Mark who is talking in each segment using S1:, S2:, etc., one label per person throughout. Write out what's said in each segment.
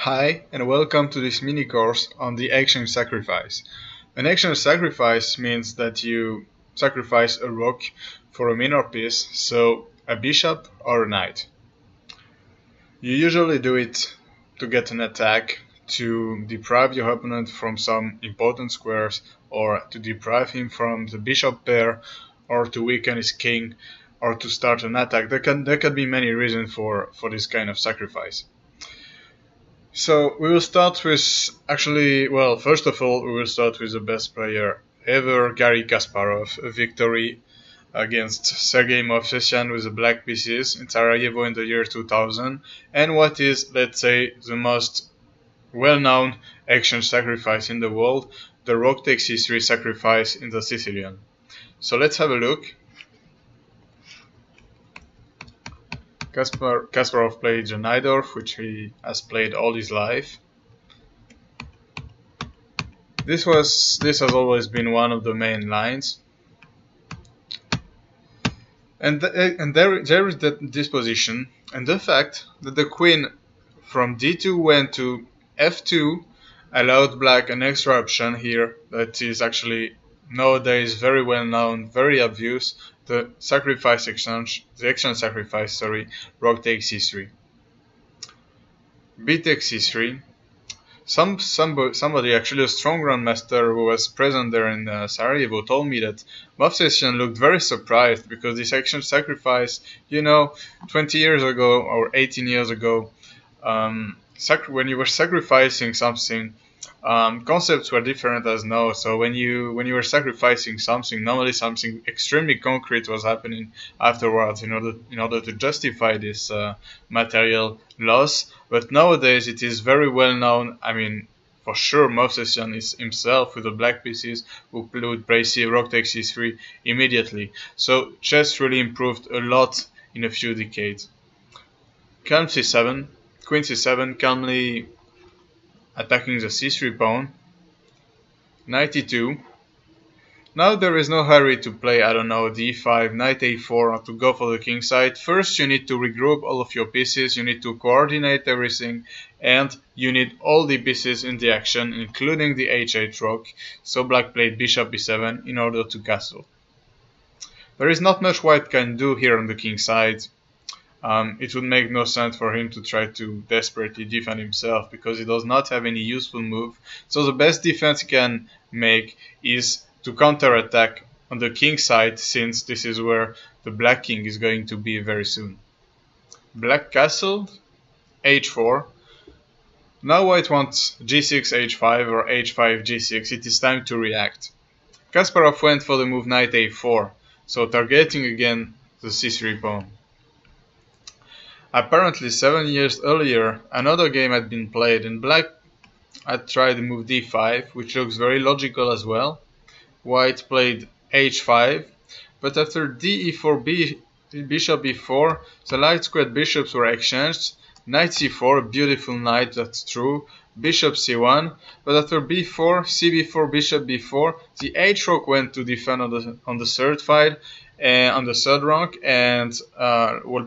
S1: Hi and welcome to this mini course on the action sacrifice. An action sacrifice means that you sacrifice a rook for a minor piece, so a bishop or a knight. You usually do it to get an attack, to deprive your opponent from some important squares, or to deprive him from the bishop pair, or to weaken his king, or to start an attack. There can be many reasons for this kind of sacrifice. So we will start with first of all, we will start with the best player ever, Garry Kasparov, a victory against Sergei Movsesian with the black pieces in Sarajevo in the year 2000, and what is, let's say, the most well-known action sacrifice in the world, the rook takes c3 sacrifice in the Sicilian. So let's have a look. Kasparov played the Najdorf, which he has played all his life. This has always been one of the main lines, and there is this position, and the fact that the queen from d2 went to f2 allowed black an extra option here that is actually nowadays very well known, very obvious. The action sacrifice, rook takes c3. B takes c3. Somebody, actually a strong grandmaster who was present there in Sarajevo, told me that Movsesian looked very surprised because this action sacrifice, 20 years ago or 18 years ago, when you were sacrificing something, concepts were different as now. So when you were sacrificing something, normally something extremely concrete was happening afterwards in order to justify this material loss. But nowadays it is very well known. I mean, for sure, Movsesian is himself with the black pieces who would play rook takes c3 immediately. So chess really improved a lot in a few decades. Calm c7, queen c7, calmly attacking the c3 pawn. Knight e2. Now there is no hurry to play, d5, knight a4, or to go for the king side. First you need to regroup all of your pieces, you need to coordinate everything, and you need all the pieces in the action, including the h8 rook. So black played bishop b7 in order to castle. There is not much white can do here on the king side. It would make no sense for him to try to desperately defend himself because he does not have any useful move. So the best defense he can make is to counterattack on the king side, since this is where the black king is going to be very soon. Black castled, h4. Now white wants g6 h5 or h5 g6. It is time to react. Kasparov went for the move knight a4, so targeting again the c3 pawn. Apparently 7 years earlier, another game had been played and black had tried the move d5, which looks very logical as well. White played h5, but after d4, bishop e4, the light squared bishops were exchanged. Knight c4, beautiful knight, that's true. Bishop c1, but after b4, cb4, bishop b4, the h rook went to defend on the third file, on the third rank, and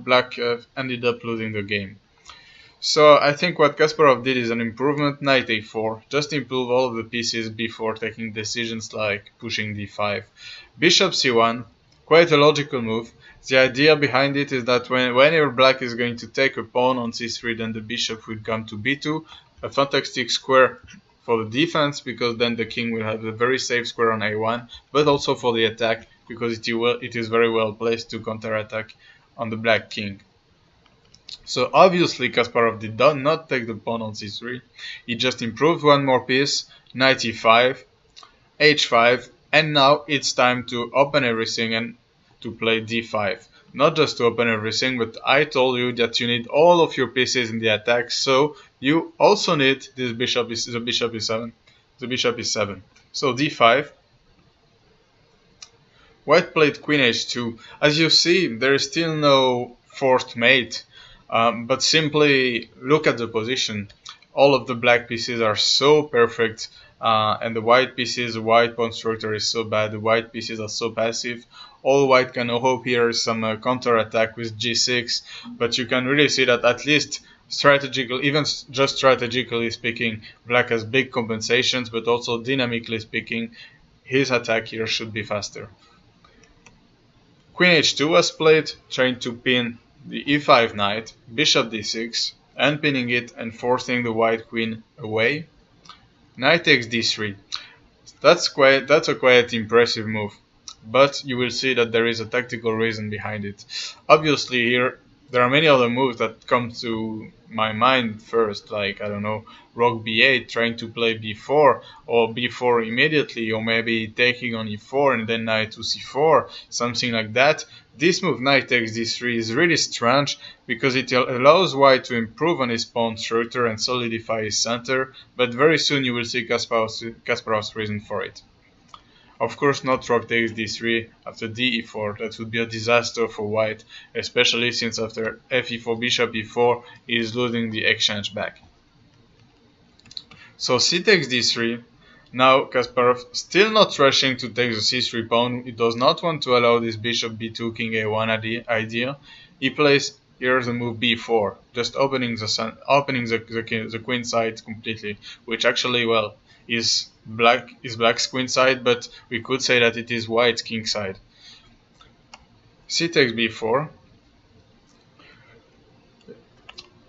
S1: black ended up losing the game. So I think what Kasparov did is an improvement. Knight a4, just improve all of the pieces before taking decisions like pushing d5. Bishop c1, quite a logical move. The idea behind it is that whenever black is going to take a pawn on c3, then the bishop will come to b2, a fantastic square for the defense, because then the king will have a very safe square on a1, but also for the attack, because it is very well placed to counterattack on the black king. So obviously Kasparov did not take the pawn on c3, he just improved one more piece, knight e5, h5, and now it's time to open everything and to play d5. Not just to open everything, but I told you that you need all of your pieces in the attack, so you also need the bishop e7. So d5. White played queen h2. As you see, there is still no fourth mate, but simply look at the position. All of the black pieces are so perfect, and the white pawn structure is so bad, the white pieces are so passive. All white can hope here is some counter attack with g6, but you can really see that at least just strategically speaking, black has big compensations, but also dynamically speaking, his attack here should be faster. Queen h2 was played, trying to pin the e5 knight, bishop d6, and pinning it and forcing the white queen away. Knight takes d3. That's a quite impressive move, but you will see that there is a tactical reason behind it. Obviously here there are many other moves that come to my mind first, like, I don't know, rook b8, trying to play b4, or b4 immediately, or maybe taking on e4 and then knight to c4, something like that. This move, knight takes d3, is really strange because it allows white to improve on his pawn structure and solidify his center, but very soon you will see Kasparov's reason for it. Of course, not rook takes d3 after d4, that would be a disaster for white, especially since after f4 bishop e4 he is losing the exchange back. So c takes d3. Now Kasparov still not rushing to take the c3 pawn. He does not want to allow this bishop b2 king a1 idea. He plays here the move b4, just opening the queen side completely, which actually, well, is black's queen side, but we could say that it is white's king side. C takes b4.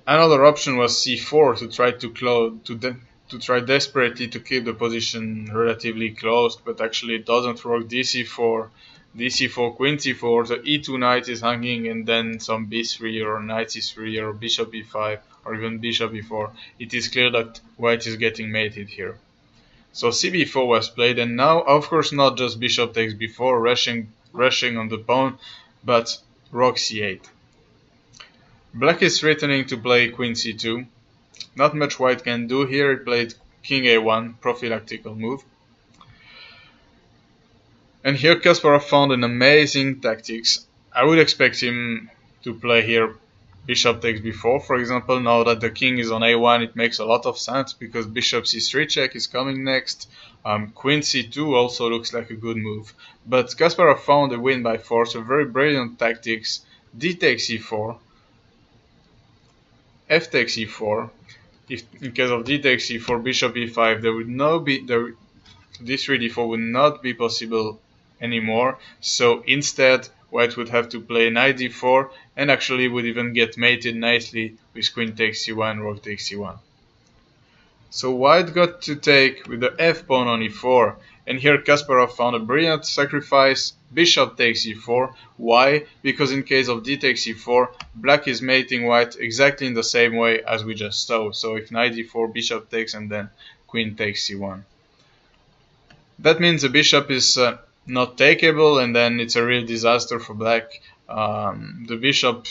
S1: Another option was c4 to try to try desperately to keep the position relatively closed, but actually it doesn't work. dc4, queen c4, the e2 knight is hanging, and then some b3 or knight c3 or bishop e5 or even bishop e4. It is clear that white is getting mated here. So cb4 was played, and now of course not just bishop takes b4, rushing on the pawn, but rook c8. Black is threatening to play queen c2. Not much white can do here. He played king a1, prophylactical move. And here Kasparov found an amazing tactics. I would expect him to play here bishop takes b4, for example. Now that the king is on a1, it makes a lot of sense because bishop c3 check is coming next. Queen c2 also looks like a good move. But Kasparov found a win by force, a very brilliant tactics. D takes e4, f takes e4. If in case of d takes e4, bishop e5, there would no be d3 d4 would not be possible anymore. So instead, white would have to play knight d4, and actually would even get mated nicely with queen takes c1, rook takes c1. So white got to take with the f pawn on e4, and here Kasparov found a brilliant sacrifice. Bishop takes e4. Why? Because in case of d takes e4, black is mating white exactly in the same way as we just saw. So if knight d4, bishop takes, and then queen takes c1. That means the bishop is not takeable, and then it's a real disaster for black. The bishop,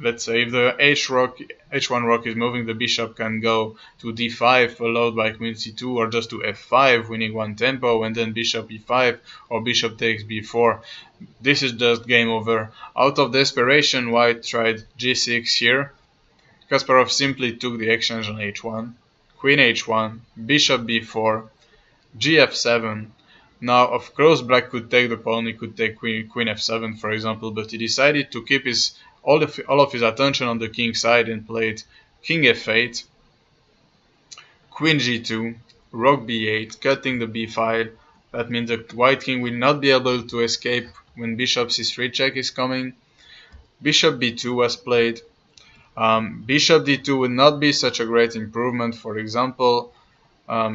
S1: let's say if the h1 rook is moving, the bishop can go to d5 followed by queen c2, or just to f5 winning one tempo, and then bishop e5 or bishop takes b4. This is just game over. Out of desperation, white tried g6 here. Kasparov simply took the exchange on h1, queen h1, bishop b4, gf7. Now, of course, black could take the pawn. He could take queen f7, for example, but he decided to keep all of his attention on the king side and played king f8, queen g2, rook b8, cutting the b file. That means the white king will not be able to escape when bishop c3 check is coming. Bishop b2 was played. Bishop d2 would not be such a great improvement. For example,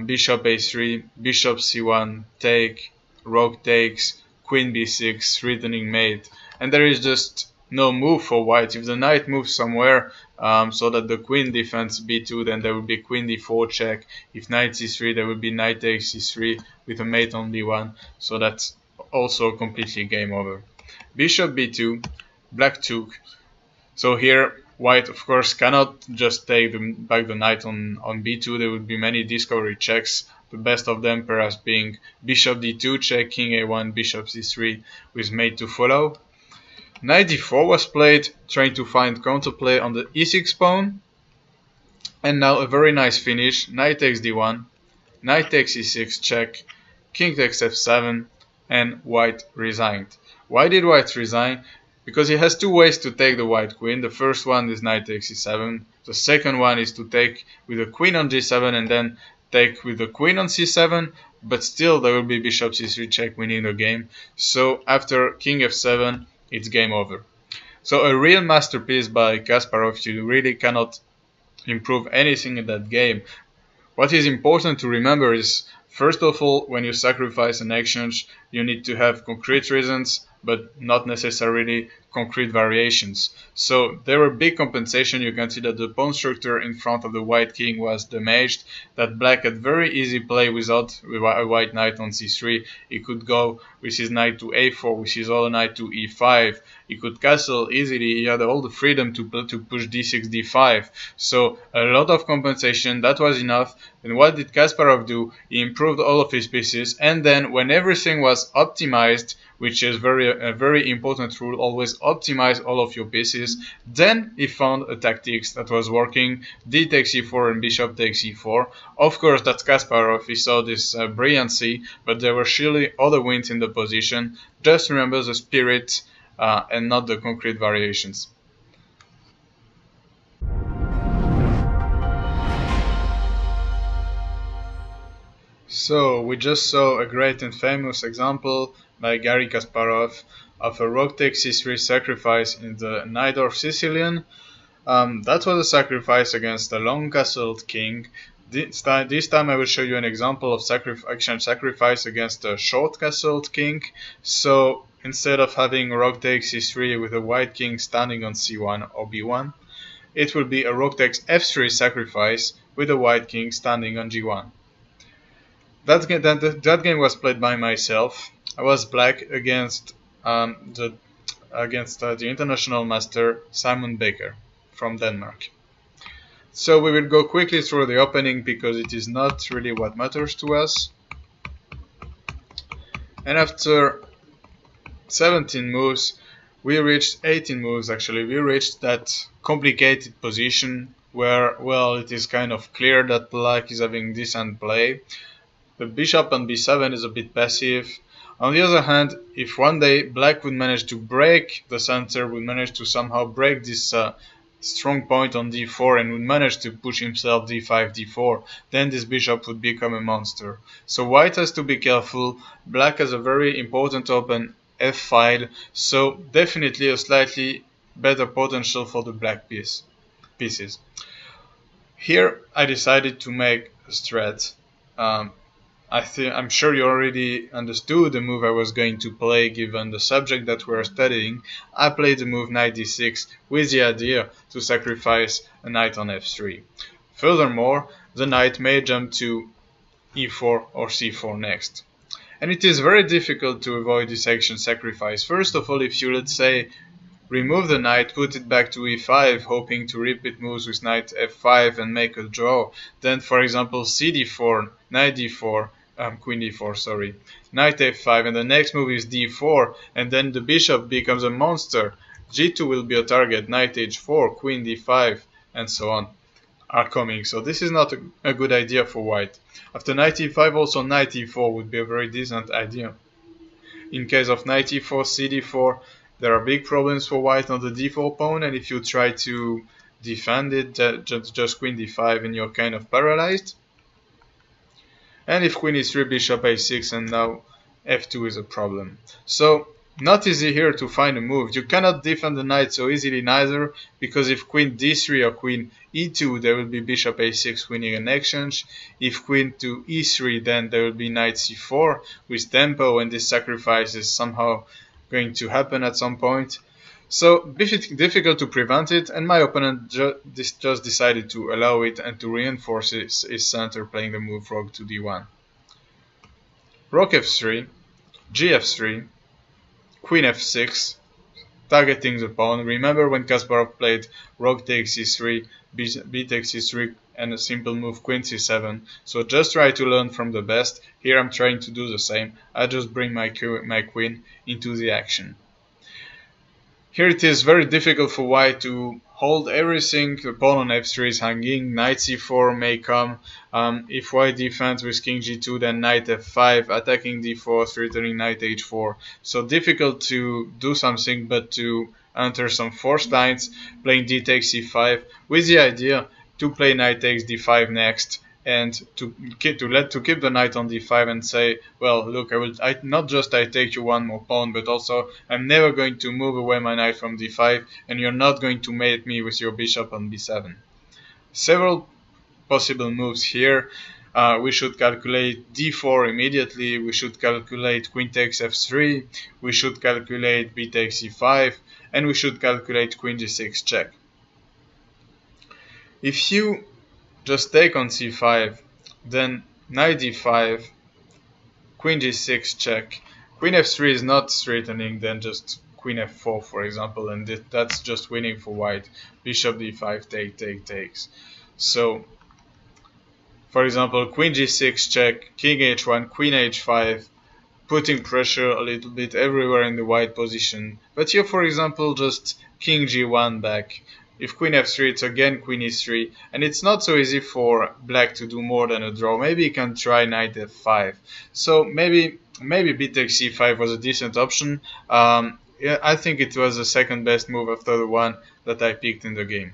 S1: bishop a3, bishop c1, take, rook takes, queen b6, threatening mate, and there is just no move for white. If the knight moves somewhere so that the queen defends b2, then there will be queen d4 check. If knight c3, there will be knight takes c3 with a mate on b1, so that's also completely game over. Bishop b2, black took. So here white, of course, cannot just take back the knight on b2. There would be many discovery checks, the best of them perhaps being bishop d2 check, king a1, bishop c3 with mate to follow. Knight d4 was played, trying to find counterplay on the e6 pawn. And now a very nice finish. Knight takes d1, knight takes e6 check, king takes f7, and white resigned. Why did white resign? because he has two ways to take the white queen. The first one is knight takes e7. The second one is to take with the queen on g7 and then take with the queen on c7, but still there will be bishop c3 check, winning the game. So after king f7, it's game over. So a real masterpiece by Kasparov. You really cannot improve anything in that game. What is important to remember is, first of all, when you sacrifice an exchange, you need to have concrete reasons, but not necessarily concrete variations. So there were big compensation. You can see that the pawn structure in front of the white king was damaged, that black had very easy play without a white knight on c3. He could go with his knight to a4, with his other knight to e5. He could castle easily. He had all the freedom to push d6, d5. So a lot of compensation, that was enough. And what did Kasparov do? He improved all of his pieces, and then when everything was optimized, which is a very important rule, always optimize all of your pieces. Then he found a tactics that was working, d takes e4 and bishop takes e4. Of course, that's Kasparov, he saw this brilliancy, but there were surely other wins in the position. Just remember the spirit and not the concrete variations. So we just saw a great and famous example by Garry Kasparov of a rook takes c3 sacrifice in the Najdorf Sicilian. That was a sacrifice against a long castled king. This time I will show you an example of action sacrifice against a short castled king. So instead of having rook takes c3 with a white king standing on c1 or b1, it will be a rook takes f3 sacrifice with a white king standing on g1. That game was played by myself. I was black against the international master Simon Baker from Denmark. So we will go quickly through the opening because it is not really what matters to us. And after 17 moves, we reached 18 moves actually. We reached that complicated position where, well, it is kind of clear that black is having decent play. The bishop on b7 is a bit passive. On the other hand, if one day black would manage to break the center, would manage to somehow break this strong point on d4 and would manage to push himself d5, d4, then this bishop would become a monster. So white has to be careful. Black has a very important open f file, so definitely a slightly better potential for the black pieces. Here I decided to make a strat. I'm sure you already understood the move I was going to play given the subject that we're studying. I played the move knight d6 with the idea to sacrifice a knight on f3. Furthermore, the knight may jump to e4 or c4 next. And it is very difficult to avoid this action sacrifice. First of all, if you, let's say, remove the knight, put it back to e5, hoping to repeat moves with knight f5 and make a draw, then for example cd4, knight d4, queen d4, sorry, knight f5, and the next move is d4, and then the bishop becomes a monster. g2 will be a target, knight h4, queen d5, and so on are coming. So this is not a good idea for white. After knight e5, also knight e4 would be a very decent idea. In case of knight e4, cd4, there are big problems for white on the d4 pawn, and if you try to defend it, just queen d5 and you're kind of paralyzed. And if queen e3, bishop a6, and now f2 is a problem. So not easy here to find a move. You cannot defend the knight so easily neither, because if queen d3 or queen e2, there will be bishop a6 winning an exchange. If queen to e3, then there will be knight c4 with tempo, and this sacrifice is somehow going to happen at some point. So difficult to prevent it, and my opponent just decided to allow it and to reinforce his center, playing the move rook to d1. Rook f3, gf3, queen f6, targeting the pawn. Remember when Kasparov played rook takes c3, b takes c3, and a simple move queen c7. So just try to learn from the best. Here I'm trying to do the same. I just bring my queen into the action. Here it is very difficult for white to hold everything. The pawn on f3 is hanging. Knight c4 may come. If white defends with king g2, then knight f5, attacking d4, threatening knight h4. So difficult to do something but to enter some forced lines, playing d takes c5, with the idea to play knight takes d5 next, and to keep the knight on d5 and say, well, look, not just I take you one more pawn, but also I'm never going to move away my knight from d5, and you're not going to mate me with your bishop on b7. Several possible moves here. We should calculate d4 immediately. We should calculate queen takes f3. We should calculate b takes c5, and we should calculate queen g6 check. If you just take on c5, then knight d5, queen g6 check, queen f3 is not threatening, then just queen f4 for example, and that's just winning for white. Bishop d5 takes. So for example, queen g6 check, king h1, queen h5, putting pressure a little bit everywhere in the white position. But here for example just king g1 back. If queen f3, it's again queen e3, and it's not so easy for black to do more than a draw. Maybe he can try knight f5. So maybe b takes c5 was a decent option. Yeah, I think it was the second best move after the one that I picked in the game.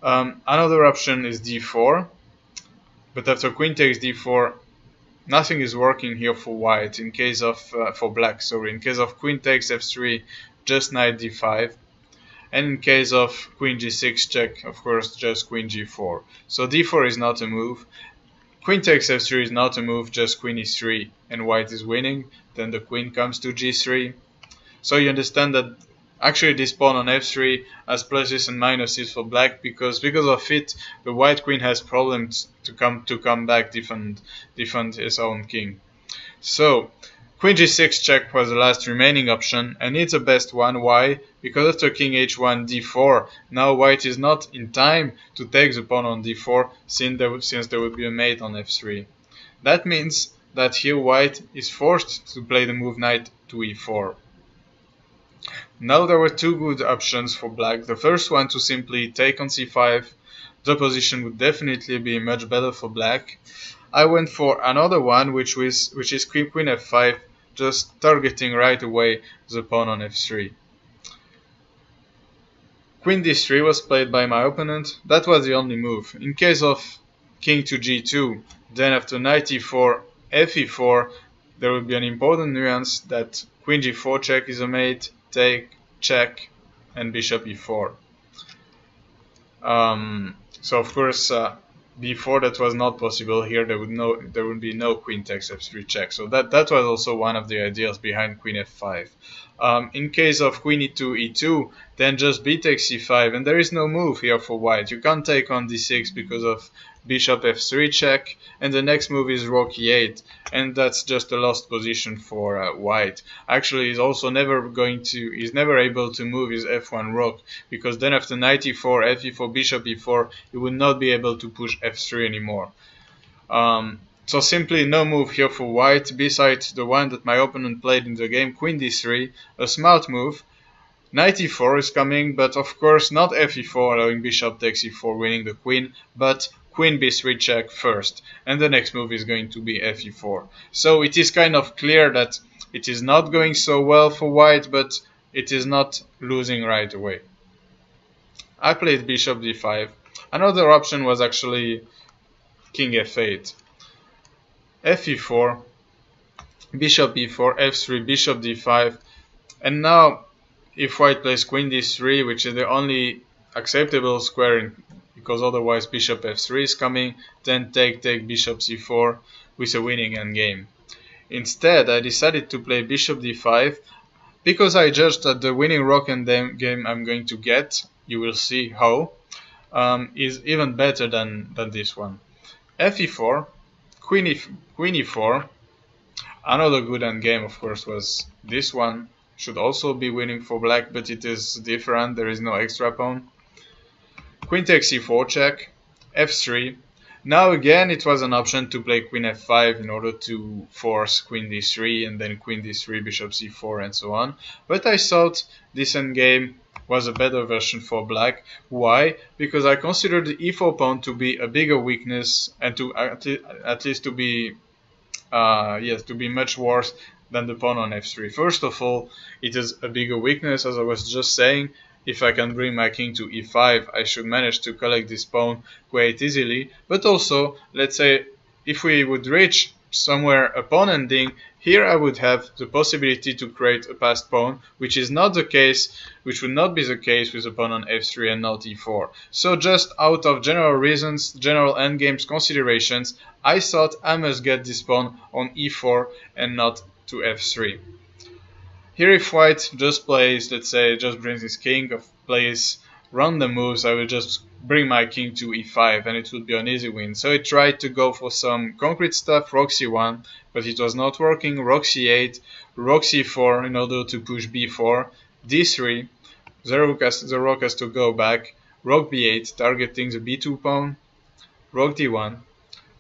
S1: Another option is d4, but after queen takes d4, nothing is working here for white. In case of for black, sorry. In case of queen takes f3, just knight d5. And in case of queen g6 check, of course, just queen g4. So d4 is not a move. Queen takes f3 is not a move, just queen e3, and white is winning. Then the queen comes to g3. So you understand that actually this pawn on f3 has pluses and minuses for black, because of it, the white queen has problems to come back, defend his own king. So queen g6 check was the last remaining option, and it's the best one. Why? Because after king h1 d4, now white is not in time to take the pawn on d4, since there would be a mate on f3. That means that here white is forced to play the move knight to e4. Now there were two good options for black. The first one, to simply take on c5. The position would definitely be much better for black. I went for another one, which is queen f5, just targeting right away the pawn on f3. Queen d3 was played by my opponent. That was the only move. In case of king to g2, then after knight e4, fe4, there would be an important nuance that queen g4 check is a mate, take, check, and bishop e4. So of course, before that was not possible. Here there would be no queen takes f3 check. So that was also one of the ideas behind queen f5. In case of queen e2, e2, then just b takes c5, and there is no move here for white. You can't take on d6 because of bishop f3 check, and the next move is rook e8, and that's just a lost position for white. Actually, he's also never able to move his f1 rook, because then after knight e4, fe4, bishop e4, he would not be able to push f3 anymore. So simply no move here for white, besides the one that my opponent played in the game, queen d3, a smart move. Knight e4 is coming, but of course not fe4, allowing bishop takes e4, winning the queen, but queen b3 check first, and the next move is going to be fe4. So it is kind of clear that it is not going so well for white, but it is not losing right away. I played bishop d5. Another option was actually king f8. fe4, bishop e4, f3, bishop d5, and now if white plays queen d3, which is the only acceptable square, because otherwise bishop f3 is coming, then take bishop c4 with a winning endgame. Instead, I decided to play bishop d5 because I judged that the winning rook endgame I'm going to get, you will see how, is even better than this one. fe4, queen e4. Another good endgame, of course, was this one. Should also be winning for black, but it is different. There is no extra pawn. Queen takes e4 check, f3. Now again, it was an option to play queen f5 in order to force queen d3, and then queen d3, bishop c4, and so on. But I thought this endgame was a better version for black. Why? Because I consider the e4 pawn to be a bigger weakness and to at least to be yes, to be much worse than the pawn on f3. First of all, it is a bigger weakness, as I was just saying. If I can bring my king to e5, I should manage to collect this pawn quite easily. But also, let's say, if we would reach somewhere a pawn ending, here I would have the possibility to create a passed pawn, which is not the case, which would not be the case with a pawn on f3 and not e4. So just out of general reasons, general endgames considerations, I thought I must get this pawn on e4 and not to f3. Here if white just plays, let's say, just brings his king, or plays random moves, I will just bring my king to e5 and it would be an easy win. So I tried to go for some concrete stuff, rook c1, but it was not working. Rook c8, rook c4 in order to push b4, d3, the rook has to go back, rook b8 targeting the b2 pawn, rook d1,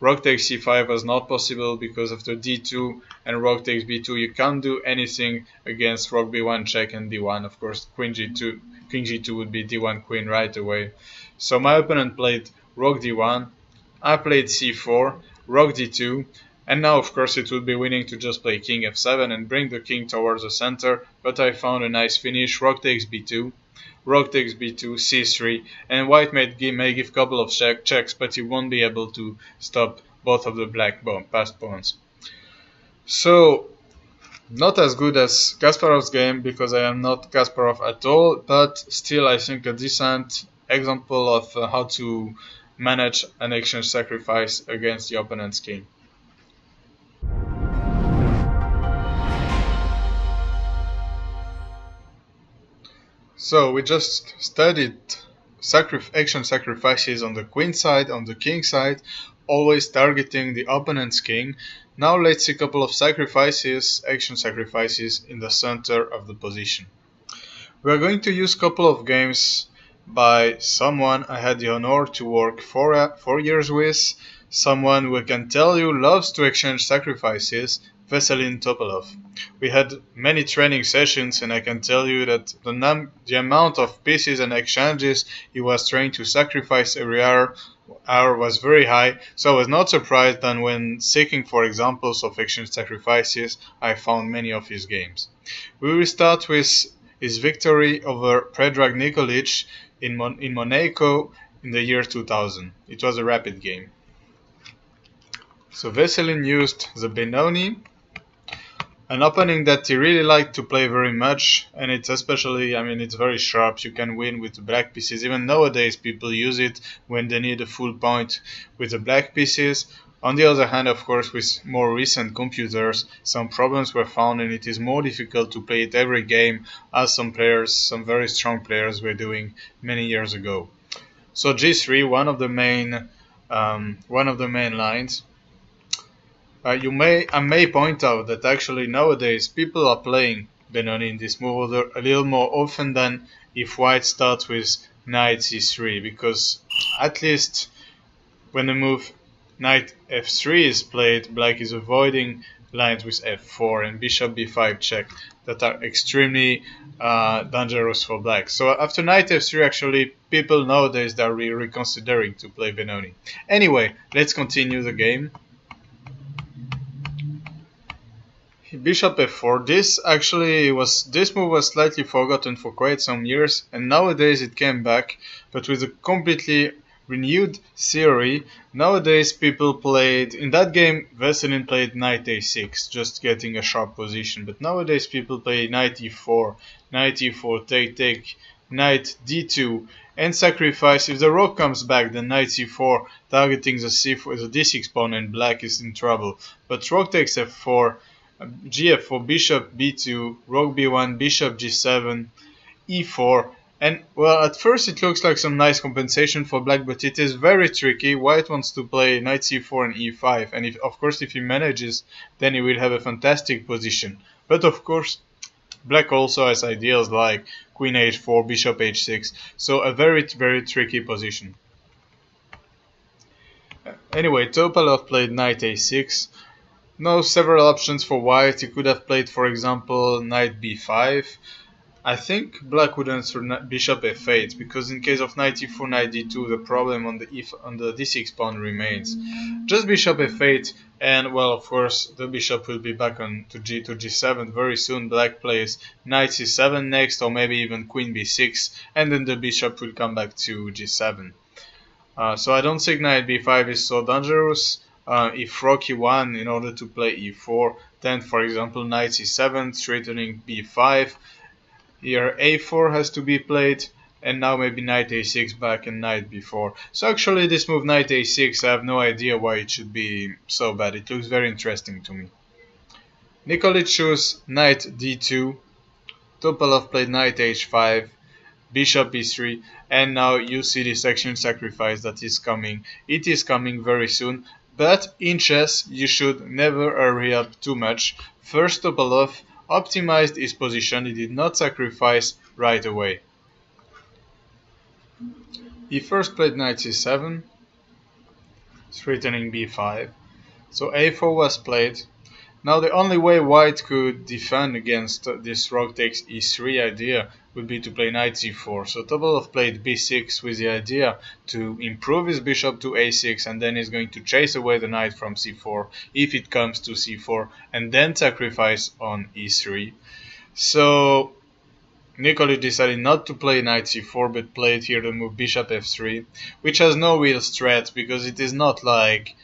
S1: rook takes c5 was not possible because of the d2 and rook takes b2. You can't do anything against rook b1 check and d1. Of course, queen g2, king g2 would be d1 queen right away. So my opponent played rook d1, I played c4, rook d2, and now of course it would be winning to just play king f7 and bring the king towards the center, but I found a nice finish. Rook takes b2, rook takes b2, c3, and white may give a couple of checks, but he won't be able to stop both of the black passed pawns. So, not as good as Kasparov's game, because I am not Kasparov at all, but still I think a decent example of how to manage an exchange sacrifice against the opponent's king. So we just studied action sacrifices on the queen side, on the king side, always targeting the opponent's king. Now let's see a couple of sacrifices, action sacrifices in the center of the position. We are going to use a couple of games by someone I had the honor to work 4 years with, someone who I can tell you loves to exchange sacrifices, Veselin Topalov. We had many training sessions and I can tell you that the amount of pieces and exchanges he was trying to sacrifice every hour was very high, so I was not surprised that when seeking for examples of exchange sacrifices I found many of his games. We will start with his victory over Predrag Nikolic in Monaco in the year 2000. It was a rapid game. So Veselin used the Benoni, an opening that he really liked to play very much, and it's especially, it's very sharp. You can win with the black pieces. Even nowadays people use it when they need a full point with the black pieces. On the other hand, of course, with more recent computers, some problems were found and it is more difficult to play it every game as some very strong players were doing many years ago. So G3, one of the main lines. I may point out that actually nowadays people are playing Benoni in this move order a little more often than if white starts with knight c3, because at least when the move knight f3 is played, black is avoiding lines with f4 and bishop b5 check that are extremely dangerous for black. So after knight f3, actually people nowadays they are reconsidering to play Benoni. Anyway, let's continue the game. Bishop f4. This move was slightly forgotten for quite some years, and nowadays it came back, but with a completely renewed theory. Nowadays people played, in that game Veselin played knight a6, just getting a sharp position, but nowadays people play knight e4, take, knight d2, and sacrifice. If the rook comes back, then knight c4, targeting the d6 pawn, and black is in trouble. But rook takes f4, gf4, bishop b2, rook b1, bishop g7, e4, and well, at first it looks like some nice compensation for black, but it is very tricky. White wants to play knight c4 and e5, and if he manages, then he will have a fantastic position. But of course, black also has ideas like queen h4, bishop h6, so a very, very tricky position. Anyway, Topalov played knight a6. Now several options for white. He could have played, for example, knight b5. I think black would answer bishop f8 because in case of knight e4, knight d2, the problem on the d6 pawn remains. Just bishop f8, and well, of course, the bishop will be back on to g7 very soon. Black plays knight c7 next, or maybe even queen b6, and then the bishop will come back to g7. So I don't think knight b5 is so dangerous. If rook e1 in order to play e4, then for example knight c7, threatening b5. Here a4 has to be played, and now maybe knight a6 back and knight b4. So actually this move knight a6, I have no idea why it should be so bad. It looks very interesting to me. Nikolic chose knight d2, Topalov played knight h5, bishop e3, and now you see this action sacrifice that is coming. It is coming very soon, but in chess you should never hurry up too much. First Topalov optimized his position, he did not sacrifice right away. He first played knight c7, threatening b5, so a4 was played. Now the only way white could defend against this rook takes e3 idea would be to play knight c4. So Topalov played b6 with the idea to improve his bishop to a6, and then he's going to chase away the knight from c4 if it comes to c4, and then sacrifice on e3. So Nikolic decided not to play knight c4 but played here the move bishop f3, which has no real threat because it is not like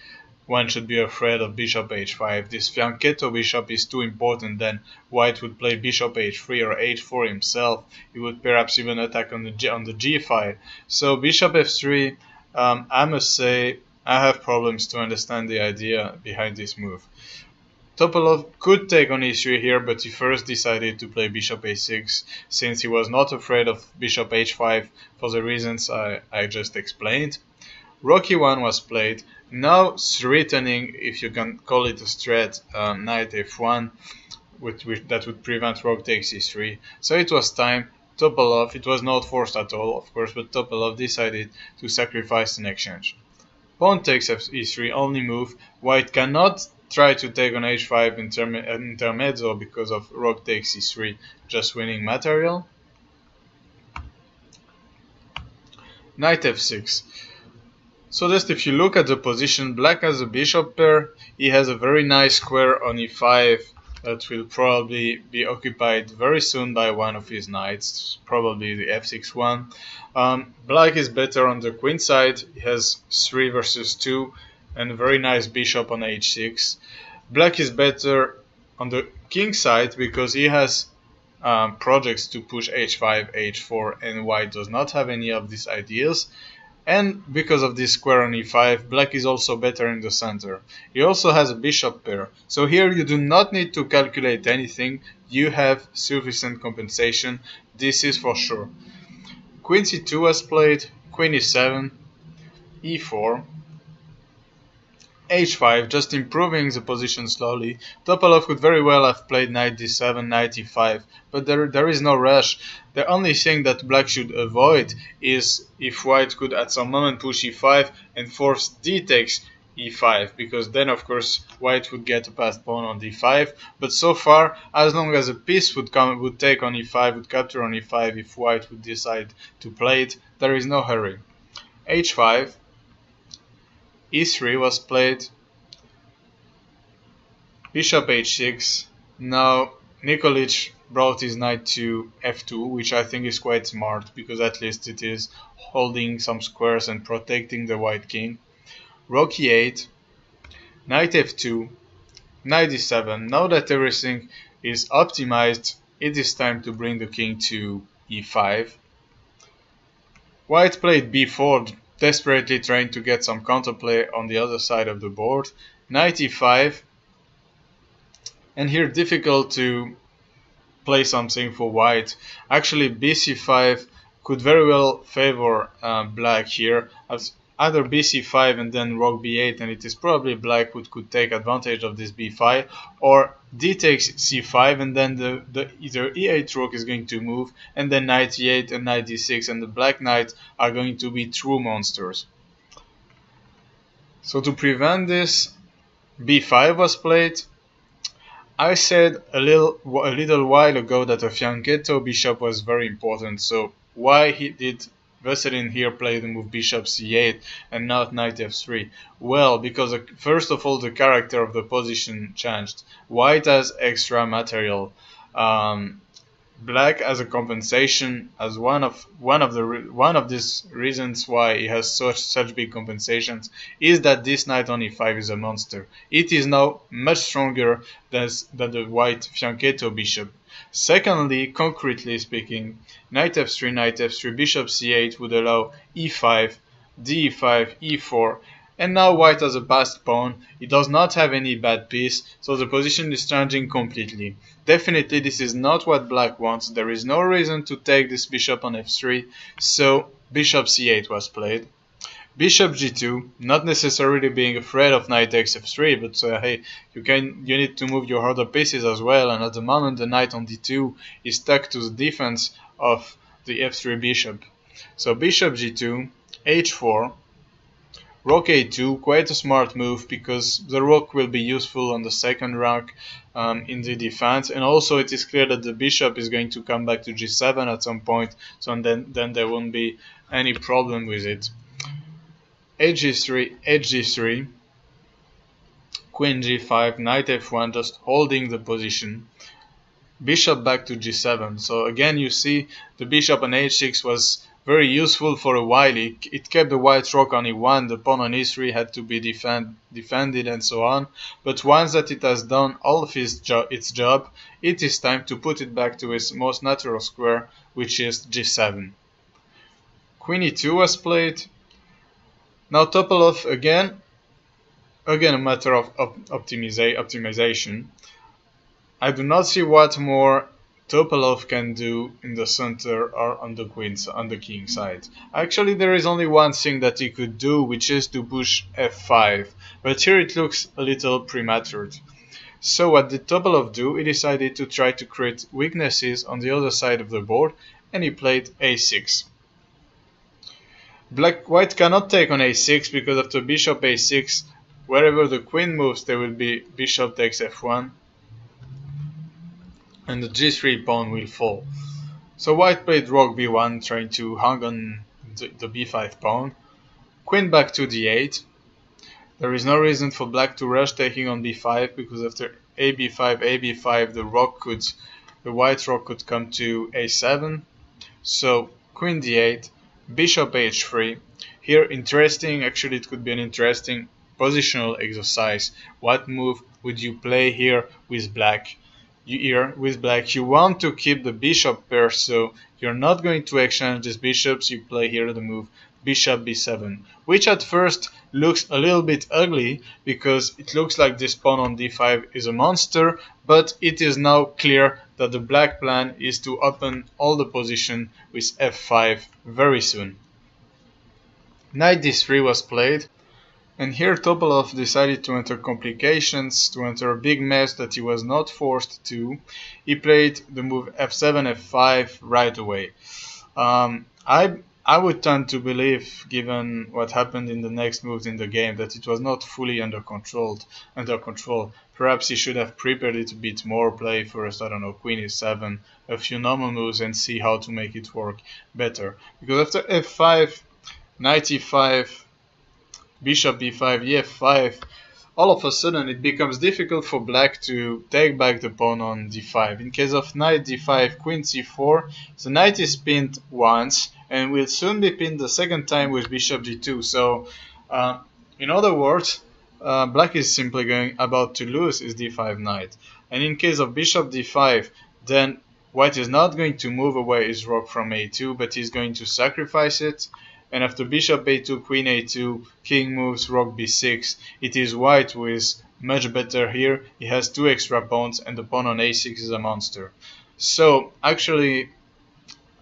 S1: one should be afraid of bishop h5. This fianchetto bishop is too important, then white would play bishop h3 or h4 himself. He would perhaps even attack on the g file. So bishop f3, I must say I have problems to understand the idea behind this move. Topalov could take on e3 here, but he first decided to play bishop a6 since he was not afraid of bishop h5 for the reasons I just explained. Rook e1 was played. Now threatening, if you can call it a threat, knight f1, that would prevent rook takes e3. So it was time. Topalov, it was not forced at all, of course, but Topalov decided to sacrifice an exchange. Pawn takes e3, only move. White cannot try to take on h5 intermezzo because of rook takes e3, just winning material. Knight f6. So just if you look at the position, black has a bishop pair. He has a very nice square on e5 that will probably be occupied very soon by one of his knights, probably the f6 one. Black is better on the queen side. He has 3 versus 2 and a very nice bishop on h6. Black is better on the king side because he has projects to push h5, h4, and white does not have any of these ideas. And because of this square on e5, black is also better in the center. He also has a bishop pair. So here you do not need to calculate anything. You have sufficient compensation. This is for sure. Queen c2 was played, queen e7, e4, h5, just improving the position slowly. Topalov could very well have played knight d7, knight e5, but there is no rush. The only thing that black should avoid is if white could at some moment push e5 and force d takes e5, because then of course white would get a passed pawn on d5. But so far, as long as a piece would take on e5, would capture on e5 if white would decide to play it, there is no hurry. h5, e3 was played, bishop h6. Now Nikolic brought his knight to f2, which I think is quite smart because at least it is holding some squares and protecting the white king. Rook e8, knight f2, knight d7. Now that everything is optimized, it is time to bring the king to e5. White played b4, desperately trying to get some counterplay on the other side of the board. Knight e5, and here difficult to play something for white. Actually bc5 could very well favor black here, as either bc5 and then rook b8, and it is probably black who could take advantage of this b5, or d takes c5 and then either e8 rook is going to move, and then knight e8 and knight d6, and the black knights are going to be true monsters. So to prevent this, b5 was played. I said a little while ago that a fianchetto bishop was very important, so why did Veselin here play the move bishop c8 and not knight f3? Well, because first of all the character of the position changed. White has extra material. Black as a compensation, as one of these reasons why he has such big compensations, is that this knight on e5 is a monster. It is now much stronger than the white fianchetto bishop. Secondly, concretely speaking, knight f3, bishop c8 would allow e5, d5, e4, and now white has a passed pawn. It does not have any bad piece, so the position is changing completely. Definitely this is not what black wants. There is no reason to take this bishop on f3, so bishop c8 was played. Bishop g2, not necessarily being afraid of knight takes f3, but hey, you need to move your other pieces as well, and at the moment the knight on d2 is stuck to the defense of the f3 bishop. So bishop g2, h4, rook a2, quite a smart move because the rook will be useful on the second rank in the defense, and also it is clear that the bishop is going to come back to g7 at some point, so then there won't be any problem with it. Hg3, hg3, queen g5, knight f1, just holding the position. Bishop back to g7. So again you see the bishop on h6 was very useful for a while. It kept the white rook on e1, the pawn on e3 had to be defended and so on. But once that it has done all of its job, it is time to put it back to its most natural square, which is g7. Queen e2 was played. Now Topalov again a matter of optimization. I do not see what more Topalov can do in the center or on the king side. Actually, there is only one thing that he could do, which is to push f5, but here it looks a little premature. So what did Topalov do? He decided to try to create weaknesses on the other side of the board, and he played a6. White cannot take on a6 because after bishop a6, wherever the queen moves, there will be bishop takes f1. And the g3 pawn will fall. So white played rook b1, trying to hang on the b5 pawn. Queen back to d8. There is no reason for black to rush taking on b5, because after ab5, the white rook could come to a7. So queen d8, bishop h3. Here actually it could be an interesting positional exercise. What move would you play here with black? You want to keep the bishop pair, so you're not going to exchange these bishops. You play here the move bishop b7, which at first looks a little bit ugly because it looks like this pawn on d5 is a monster, but it is now clear that the black plan is to open all the position with f5 very soon. Knight d3 was played. And here Topalov decided to enter complications, to enter a big mess that he was not forced to. He played the move f7, f5 right away. I would tend to believe, given what happened in the next moves in the game, that it was not fully under control. Perhaps he should have prepared it a bit more, play first, I don't know, queen e7, a few normal moves and see how to make it work better. Because after f5, knight e5, bishop b5, ef5, all of a sudden it becomes difficult for black to take back the pawn on d5. In case of knight d5, queen c4, the knight is pinned once and will soon be pinned the second time with bishop g2. So, in other words, black is simply about to lose his d5 knight. And in case of bishop d5, then white is not going to move away his rook from a2, but he's going to sacrifice it. And after bishop a2, queen a2, king moves, rook b6, it is white who is much better here. He has two extra pawns and the pawn on a6 is a monster. So actually,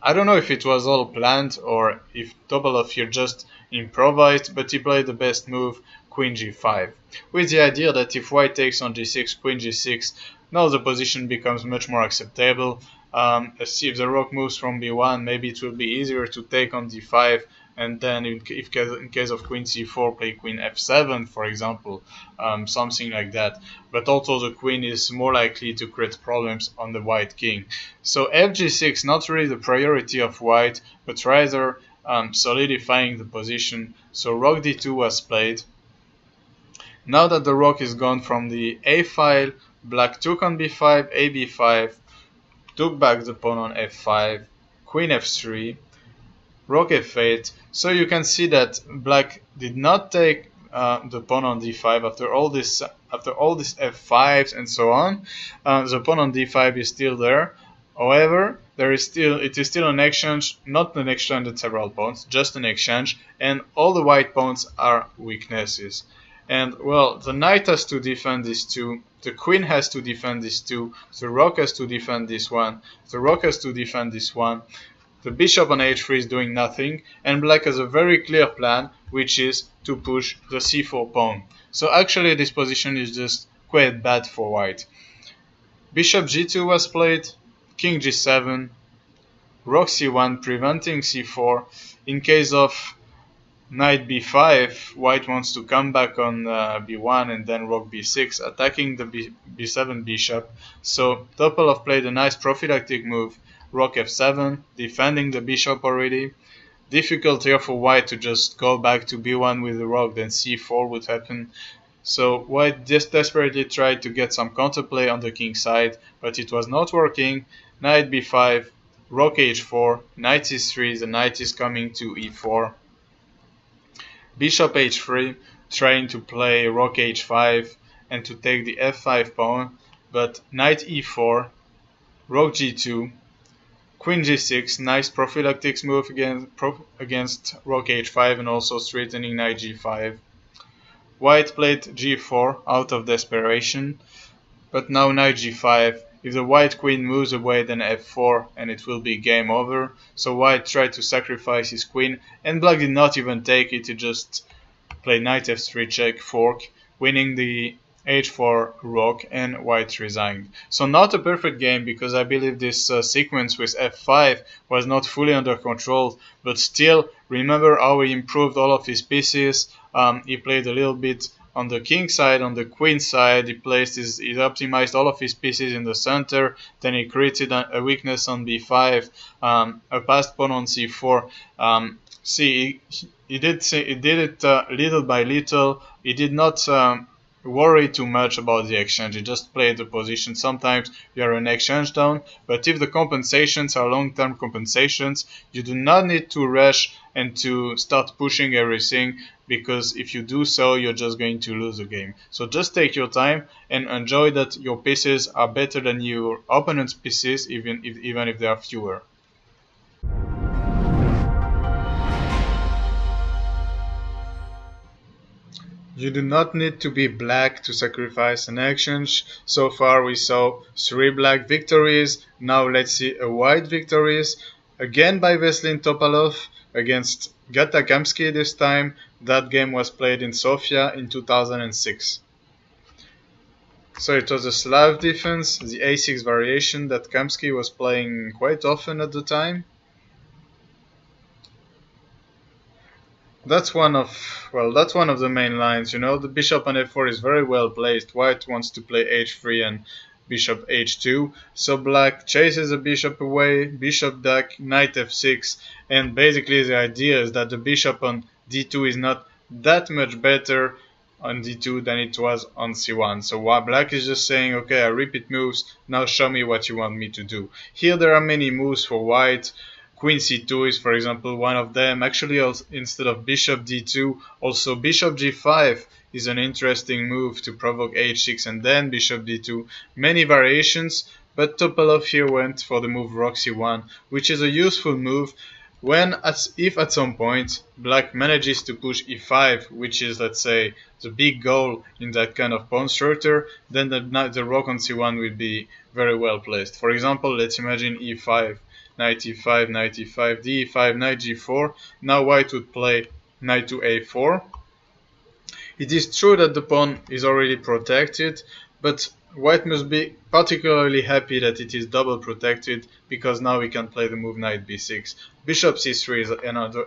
S1: I don't know if it was all planned or if Topalov here just improvised, but he played the best move, queen g5, with the idea that if white takes on g6, queen g6, now the position becomes much more acceptable. If the rook moves from b1, maybe it will be easier to take on d5 and then in case of queen c4, play queen f7, for example, something like that. But also the queen is more likely to create problems on the white king. So fg6, not really the priority of white, but rather solidifying the position. So rook d2 was played. Now that the rook is gone from the a file, black took on b5, a b5, took back the pawn on f5, queen f3, rook f8. So you can see that black did not take the pawn on d5 after all these f5s and so on. The pawn on d5 is still there. However, it is still an exchange, not an exchange at several pawns, just an exchange, and all the white pawns are weaknesses. And well, the knight has to defend these two, the queen has to defend these two, the rook has to defend this one, the rook has to defend this one, the bishop on h3 is doing nothing, and black has a very clear plan, which is to push the c4 pawn. So actually this position is just quite bad for white. Bishop g2 was played, king g7, rook c1 preventing c4. In case of knight b5, white wants to come back on b1 and then rook b6, attacking the b7 bishop. So Topalov played a nice prophylactic move, rook f7, defending the bishop already. Difficult here for white to just go back to b1 with the rook, then c4 would happen. So white just desperately tried to get some counterplay on the king side, but it was not working. Knight b5, rook h4, knight c3, the knight is coming to e4. Bishop h3, trying to play rook h5 and to take the f5 pawn, but knight e4, rook g2, queen g6, nice prophylactic move against rook h5 and also straightening knight g5. White played g4 out of desperation, but now knight g5. If the white queen moves away, then f4 and it will be game over. So white tried to sacrifice his queen, and black did not even take it, he just played knight f3 check, fork, winning the h4 rook, and white resigned. So not a perfect game, because I believe this sequence with f5 was not fully under control, but still, remember how he improved all of his pieces. He played a little bit on the king side, on the queen side, he optimized all of his pieces in the center, then he created a weakness on b5, a passed pawn on c4. See, he did it little by little. He did not worry too much about the exchange, he just played the position. Sometimes you are an exchange down, but if the compensations are long-term compensations, you do not need to rush and to start pushing everything, because if you do so, you're just going to lose the game. So just take your time and enjoy that your pieces are better than your opponent's pieces, even if they are fewer. You do not need to be black to sacrifice an exchange. So far we saw 3 black victories, now let's see a white victories. Again by Veselin Topalov against Gata Kamsky this time. That game was played in Sofia in 2006. So it was a Slav defense, the a6 variation that Kamsky was playing quite often at the time. That's one of the main lines, you know. The bishop on f4 is very well placed. White wants to play h3 and bishop h2, so black chases the bishop away, bishop duck, knight f6, and basically the idea is that the bishop on d2 is not that much better on d2 than it was on c1. So while black is just saying, okay, I repeat moves, now show me what you want me to do. Here there are many moves for white. Queen c2 is, for example, one of them. Actually, instead of bishop d2, also bishop g5 is an interesting move to provoke h6 and then bishop d2. Many variations, but Topalov here went for the move rook c1, which is a useful move if at some point black manages to push e5, which is, let's say, the big goal in that kind of pawn structure, then the rook on c1 will be very well placed. For example, let's imagine e5. Knight e5, knight e5, d5, knight g4. Now white would play knight to a4. It is true that the pawn is already protected, but white must be particularly happy that it is double protected, because now we can play the move knight b6. Bishop c3 is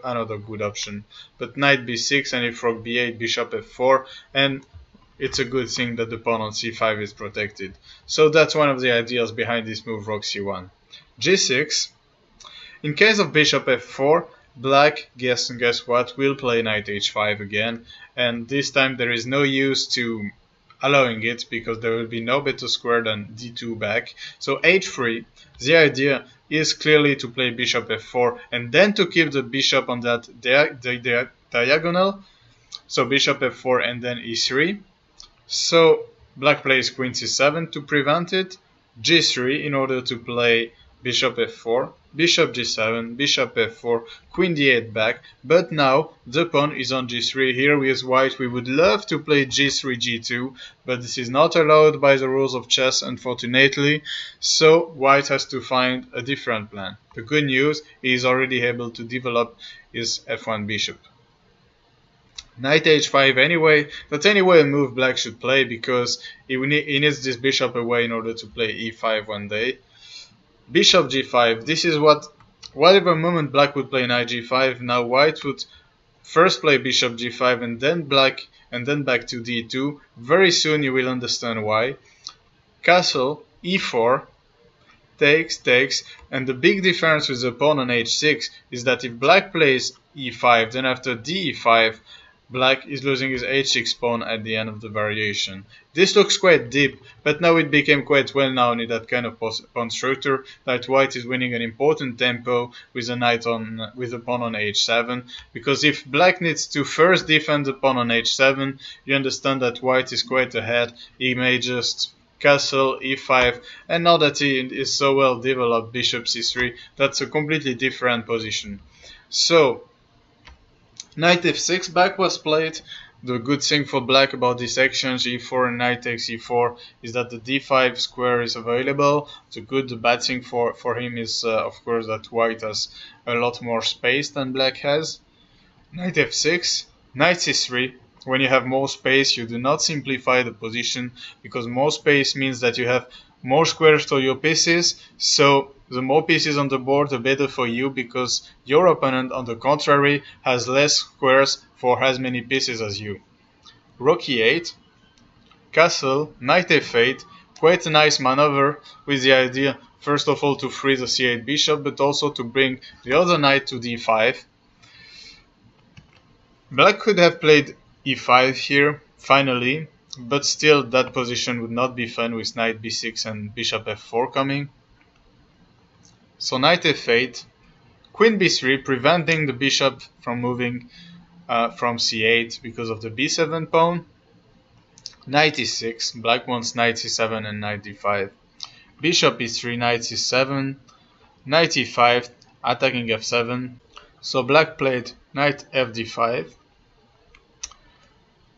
S1: another good option, but knight b6, and if rook b8, bishop f4, and it's a good thing that the pawn on c5 is protected. So that's one of the ideas behind this move, rook c1. g6. In case of bishop f4, black, guess what, will play knight h5 again, and this time there is no use to allowing it, because there will be no better square than d2 back. So h3, the idea is clearly to play bishop f4 and then to keep the bishop on that diagonal. So bishop f4 and then e3. So black plays queen c7 to prevent it, g3 in order to play bishop f4, bishop g7, bishop f4, queen d8 back, but now the pawn is on g3. Here with white we would love to play g3, g2, but this is not allowed by the rules of chess, unfortunately, so white has to find a different plan. The good news, he is already able to develop his f1 bishop. Knight h5 anyway, that's anyway a move black should play, because he needs this bishop away in order to play e5 one day. Bishop g5, this is whatever moment black would play knight g5, now white would first play bishop g5 and then back to d2. Very soon you will understand why. Castle, e4, takes, and the big difference with the pawn on h6 is that if black plays e5, then after d5, black is losing his h6 pawn at the end of the variation. This looks quite deep, but now it became quite well known in that kind of pawn structure that white is winning an important tempo with the pawn on h7, because if black needs to first defend the pawn on h7, you understand that white is quite ahead. He may just castle e5, and now that he is so well developed, bishop c3, that's a completely different position. So knight f6 back was played. The good thing for black about this exchange, e4 and knight takes e4, is that the d5 square is available. The bad thing for him is of course that white has a lot more space than black has. Knight f6, knight c3. When you have more space, you do not simplify the position, because more space means that you have more squares to your pieces, so the more pieces on the board, the better for you, because your opponent, on the contrary, has less squares for as many pieces as you. Rook e8, castle, knight f8, quite a nice maneuver, with the idea, first of all, to free the c8 bishop, but also to bring the other knight to d5. Black could have played e5 here, finally, but still that position would not be fun with knight b6 and bishop f4 coming. So knight f8, queen b3, preventing the bishop from moving from c8 because of the b7 pawn. Knight e6, black wants knight c7 and knight d5. Bishop e3, knight c7, knight e5, attacking f7. So black played knight fd5.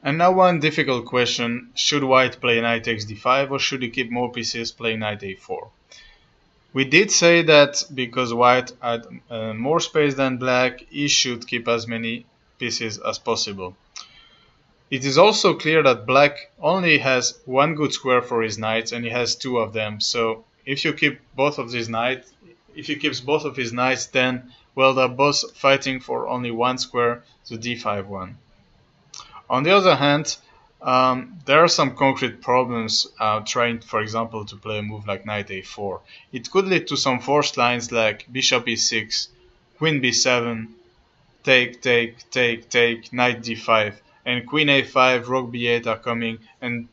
S1: And now one difficult question, should white play knight takes d5, or should he keep more pieces playing knight a4? We did say that because white had more space than black, he should keep as many pieces as possible. It is also clear that black only has one good square for his knights, and he has two of them. So if you keep both of his knights, then well, they're both fighting for only one square, the d5 one. On the other hand, there are some concrete problems trying, for example, to play a move like knight a4. It could lead to some forced lines like bishop e6, queen b7, take, knight d5, and queen a5, rook b8 are coming, and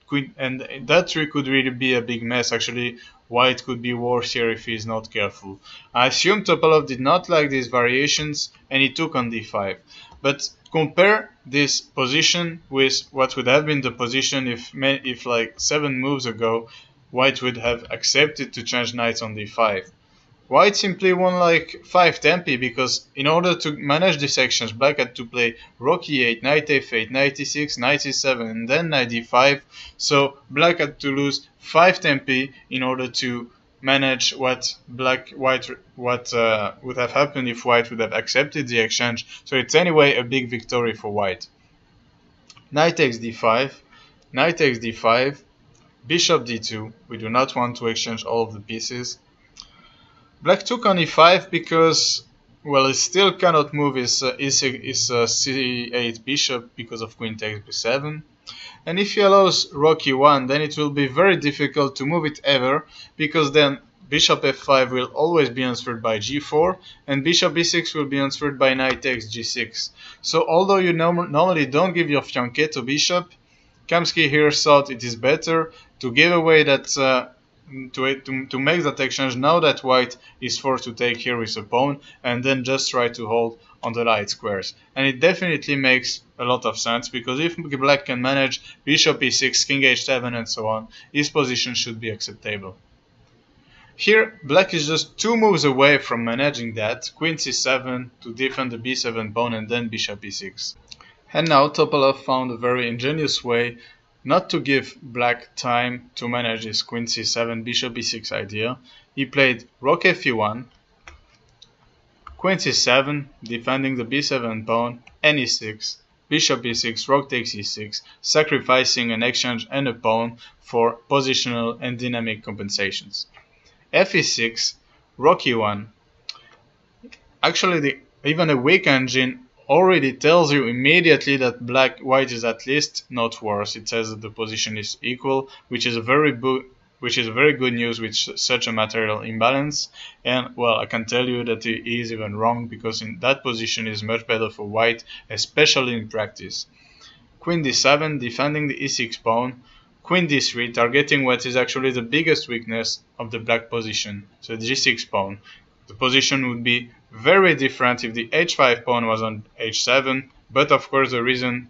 S1: that tree could really be a big mess. Actually, white could be worse here if he is not careful. I assume Topalov did not like these variations, and he took on d5. But compare this position with what would have been the position if like 7 moves ago, white would have accepted to change knights on d5. White simply won like 5 tempi, because in order to manage these actions, black had to play rook e8, knight f8, knight e6, knight e7, and then knight d5. So black had to lose 5 tempi in order to manage what would have happened if white would have accepted the exchange. So it's anyway a big victory for white. Knight takes d5, knight takes d5, Bishop d2, we do not want to exchange all of the pieces. Black took on e5 because, well, it still cannot move his c8 bishop because of queen takes b7. And if he allows rook e1, then it will be very difficult to move it ever, because then bishop f5 will always be answered by g4, and bishop b6 will be answered by knight takes g6. So although you normally don't give your fianchetto bishop, Kamsky here thought it is better to give away that to make that exchange now that white is forced to take here with a pawn, and then just try to hold on the light squares. And it definitely makes a lot of sense, because if black can manage bishop e6, king h7 and so on, his position should be acceptable. Here black is just 2 moves away from managing that, queen c7 to defend the b7 pawn and then bishop e6. And now Topalov found a very ingenious way not to give black time to manage his queen c7 bishop e6 idea. He played rook fe1, queen c7 defending the b7 pawn, and e6, bishop e6, rook takes e6, sacrificing an exchange and a pawn for positional and dynamic compensations. fe6, rook e1. Actually, even a weak engine already tells you immediately that white is at least not worse. It says that the position is equal, which is very good news with such a material imbalance. And well, I can tell you that he is even wrong, because in that position is much better for white, especially in practice. Queen d7 defending the e6 pawn, queen d3 targeting what is actually the biggest weakness of the black position, so the g6 pawn. The position would be very different if the h5 pawn was on h7, but of course the reason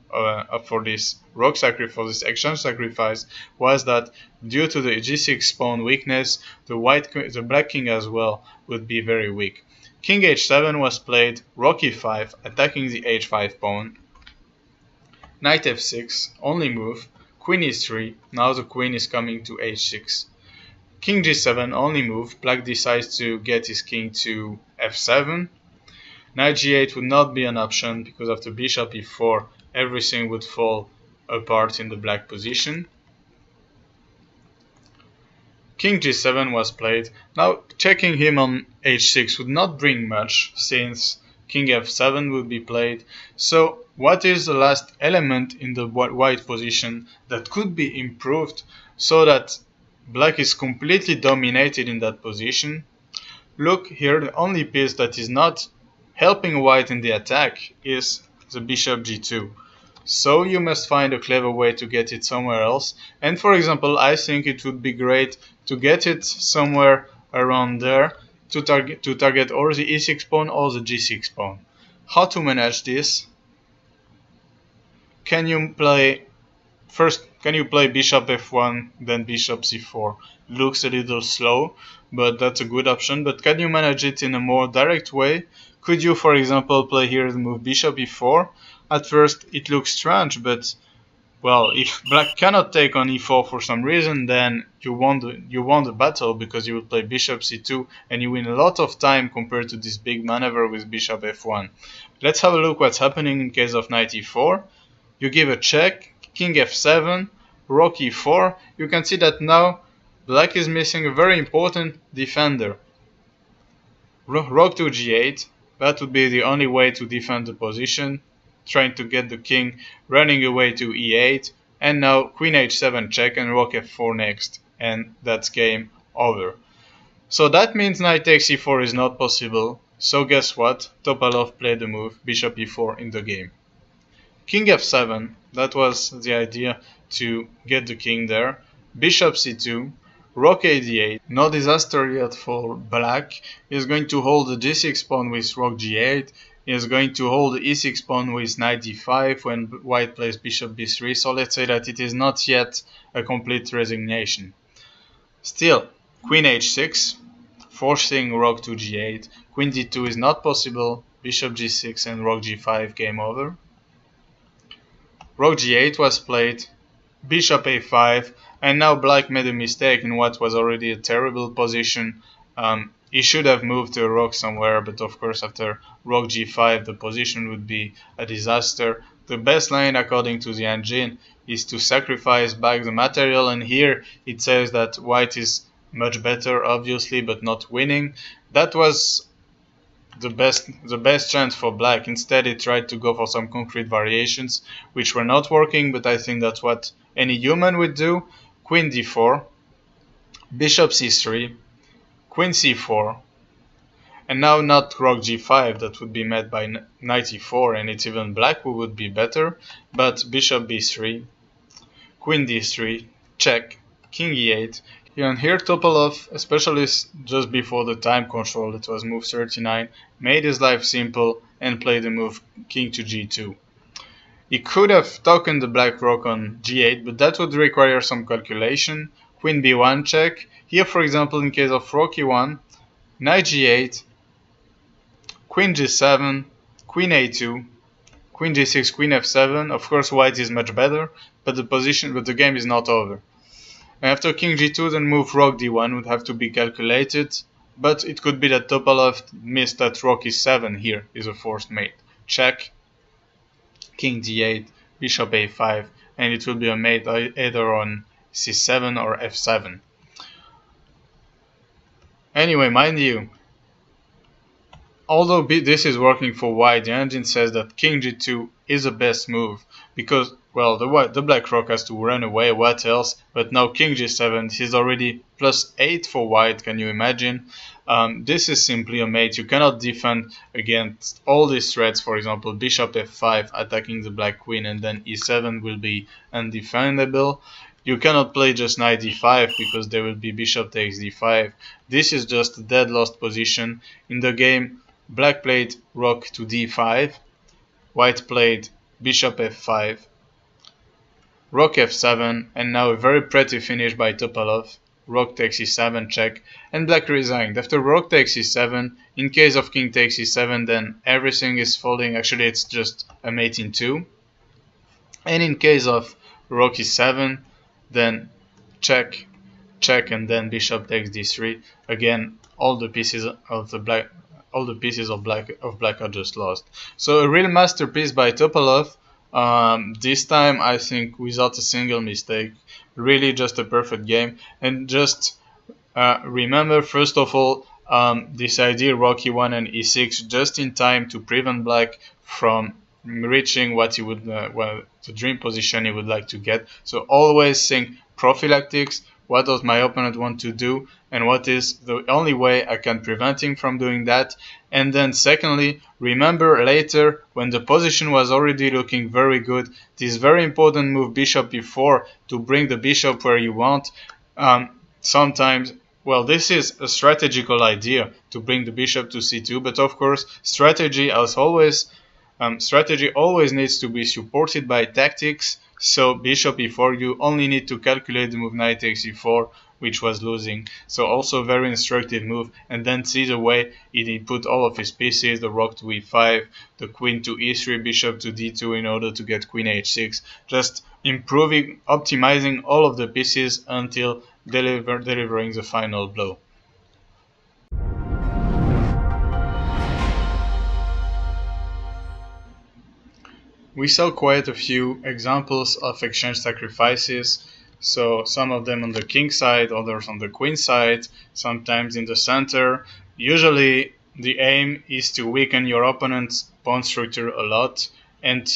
S1: for this rook sacrifice, for this exchange sacrifice, was that due to the g6 pawn weakness, the black king as well would be very weak. King h7 was played, rook e5, attacking the h5 pawn, knight f6, only move, queen e3, now the queen is coming to h6. King g7, only move, black decides to get his king to f7. Knight g8 would not be an option, because after bishop e4 everything would fall apart in the black position. King g7 was played. Now checking him on h6 would not bring much, since king f7 would be played. So what is the last element in the white position that could be improved so that black is completely dominated in that position? Look here, the only piece that is not helping white in the attack is the bishop g2. So you must find a clever way to get it somewhere else. And for example, I think it would be great to get it somewhere around there to target or the e6 pawn or the g6 pawn. How to manage this? Can you play bishop f1, then bishop c4? Looks a little slow, but that's a good option. But can you manage it in a more direct way? Could you, for example, play here the move bishop e4? At first it looks strange, but well, if black cannot take on e4 for some reason, then you won the battle, because you will play bishop c2 and you win a lot of time compared to this big maneuver with bishop f1. Let's have a look what's happening in case of knight e4. You give a check, king f7, rook e4. You can see that now black is missing a very important defender. Rook to g8, that would be the only way to defend the position, trying to get the king running away to e8, and now queen h7 check and rook f4 next, and that's game over. So that means knight takes e4 is not possible, so guess what? Topalov played the move bishop e4 in the game. King f7, that was the idea, to get the king there. Bishop c2, rook a d8, no disaster yet for black. He's going to hold the g6 pawn with rook g8. He's going to hold the e6 pawn with knight d5 when white plays bishop b3. So let's say that it is not yet a complete resignation. Still, queen h6, forcing rook to g8. Queen d2 is not possible. Bishop g6 and rook g5, game over. Rook g8 was played, bishop a5, and now black made a mistake in what was already a terrible position. He should have moved the rook somewhere, but of course after rook g5 the position would be a disaster. the best line according to the engine is to sacrifice back the material, and here it says that white is much better, obviously, but not winning. That was the best chance for black. Instead, it tried to go for some concrete variations, which were not working, but I think that's what any human would do. Queen d4, bishop c3, queen c4, and now not rook g5, that would be met by knight e4, and it's even black who would be better, but bishop b3, queen d3, check, king e8. And here Topalov, especially just before the time control, it was move 39, made his life simple and played the move king to g2. He could have taken the black rook on g8, but that would require some calculation. Queen b1 check. Here, for example, in case of rook e1, knight g8, queen g7, queen a2, queen g6, queen f7. Of course, white is much better, but the game is not over. After king g2, then move rook d1 would have to be calculated, but it could be that Topalov missed that rook e7 here is a forced mate. Check, king d8, bishop a5, and it will be a mate either on c7 or f7. Anyway, mind you, although this is working for white, the engine says that king g2 is the best move because, well, the black rook has to run away, what else? But now king g7, this is already +8 for white, can you imagine? This is simply a mate. You cannot defend against all these threats, for example, bishop f5 attacking the black queen, and then e7 will be undefendable. You cannot play just knight d5 because there will be bishop takes d5. This is just a dead lost position. In the game, black played rook to d5, white played bishop f5, rook f7, and now a very pretty finish by Topalov. Rook takes e7 check, and black resigned. After rook takes e7, in case of king takes e7, then everything is folding. Actually, it's just a mate in 2. And in case of rook e7, then check, check, and then bishop takes d3. Again, all the pieces of black are just lost. So a real masterpiece by Topalov. This time I think without a single mistake. Really just a perfect game. And just remember, first of all, this idea rook e1 and e6 just in time to prevent black from reaching what he would the dream position he would like to get. So always think prophylactics. What does my opponent want to do, and what is the only way I can prevent him from doing that? And then secondly, remember later when the position was already looking very good, this very important move bishop e4 to bring the bishop where you want. Sometimes, well, this is a strategical idea to bring the bishop to c2, but of course strategy as always strategy always needs to be supported by tactics. So bishop e4, you only need to calculate the move knight takes e4, which was losing. So also a very instructive move. And then see the way he put all of his pieces, the rook to e5, the queen to e3, bishop to d2 in order to get queen h6. Just improving, optimizing all of the pieces until delivering the final blow. We saw quite a few examples of exchange sacrifices, so some of them on the king side, others on the queen side, sometimes in the center. Usually the aim is to weaken your opponent's pawn structure a lot, and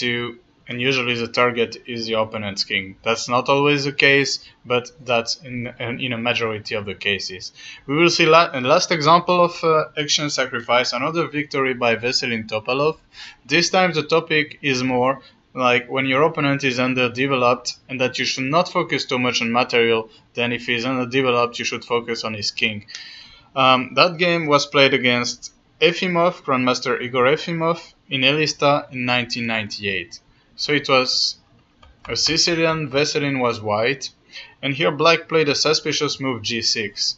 S1: usually the target is the opponent's king. That's not always the case, but that's in a majority of the cases. We will see a last example of exchange sacrifice, another victory by Veselin Topalov. This time the topic is more like when your opponent is underdeveloped, and that you should not focus too much on material. Then if he's underdeveloped, you should focus on his king. That game was played against Efimov, Grandmaster Igor Efimov, in Elista in 1998. So it was a Sicilian, Veselin was white, and here black played a suspicious move g6.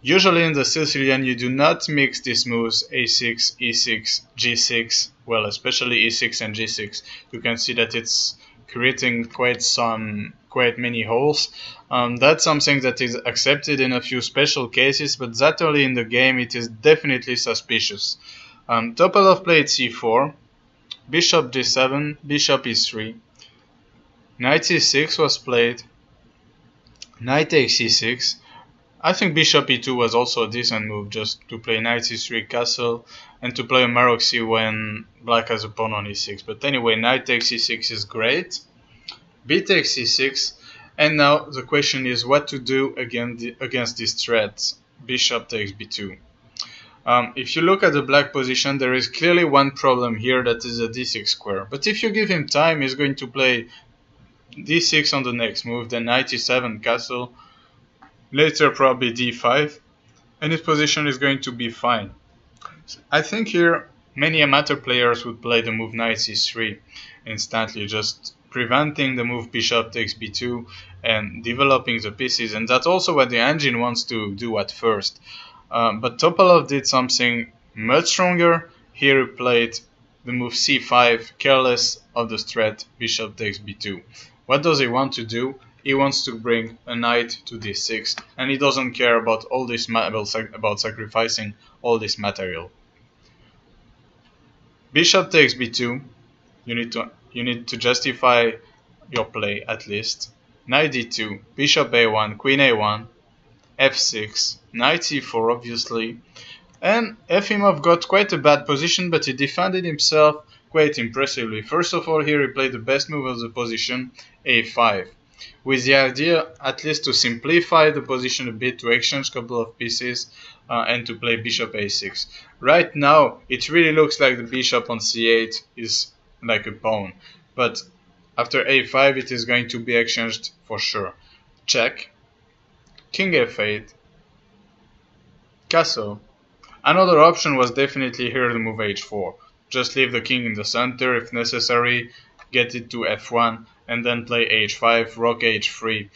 S1: Usually in the Sicilian you do not mix these moves a6, e6, g6, well, especially e6 and g6. You can see that it's creating quite many holes. That's something that is accepted in a few special cases, but that early in the game it is definitely suspicious. Topalov played c4, bishop d7, bishop e3, knight c6 was played, knight takes e6. I think bishop e2 was also a decent move, just to play knight c3 castle and to play a maroxy when black has a pawn on e6. But anyway, knight takes e6 is great, b takes e6, and now the question is what to do against this threat, bishop takes b2. If you look at the black position, there is clearly one problem here, that is a d6 square. But if you give him time, he's going to play d6 on the next move, then knight e7 castle, later probably d5, and his position is going to be fine. I think here many amateur players would play the move knight c3 instantly, just preventing the move bishop takes b2 and developing the pieces, and that's also what the engine wants to do at first. But Topalov did something much stronger. Here he played the move c5, careless of the threat bishop takes b2. What does he want to do? He wants to bring a knight to d6, and he doesn't care about all this about sacrificing all this material. Bishop takes b2. You need to justify your play at least. Knight d2, bishop a1, queen a1, f6, knight c4 obviously, and Efimov got quite a bad position, but he defended himself quite impressively. First of all, here he played the best move of the position, a5, with the idea at least to simplify the position a bit, to exchange a couple of pieces and to play bishop a6. Right now it really looks like the bishop on c8 is like a pawn, but after a5 it is going to be exchanged for sure. Check, king f8, castle. Another option was definitely here the move h4. Just leave the king in the center if necessary, get it to f1, and then play h5, rook h3.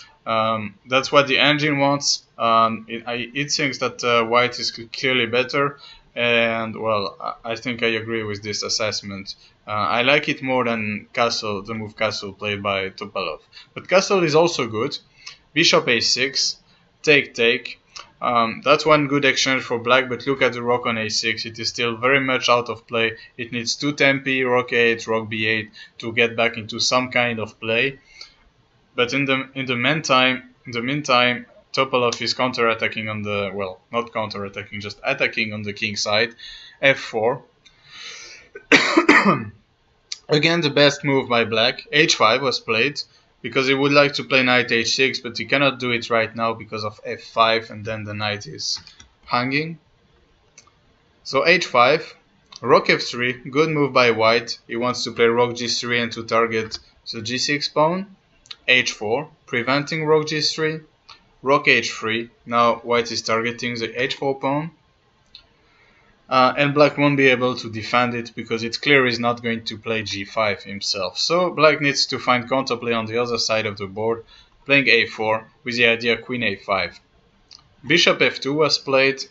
S1: That's what the engine wants. It thinks that white is clearly better, and well, I think I agree with this assessment. I like it more than castle, the move castle played by Topalov. But castle is also good. Bishop a6, take. That's one good exchange for black, but look at the rook on a6. It is still very much out of play. It needs two tempi, rook a8, rook b8 to get back into some kind of play. But in the meantime, Topalov is counterattacking on the, well, not counterattacking, just attacking on the king side. f4. Again, the best move by black. h5 was played, because he would like to play knight h6, but he cannot do it right now because of f5, and then the knight is hanging. So h5, rook f3, good move by white. He wants to play rook g3 and to target the g6 pawn. h4, preventing rook g3, rook h3. Now white is targeting the h4 pawn. And black won't be able to defend it because it's clear he's not going to play g5 himself. So black needs to find counterplay on the other side of the board, playing a4 with the idea queen a5. Bishop f2 was played.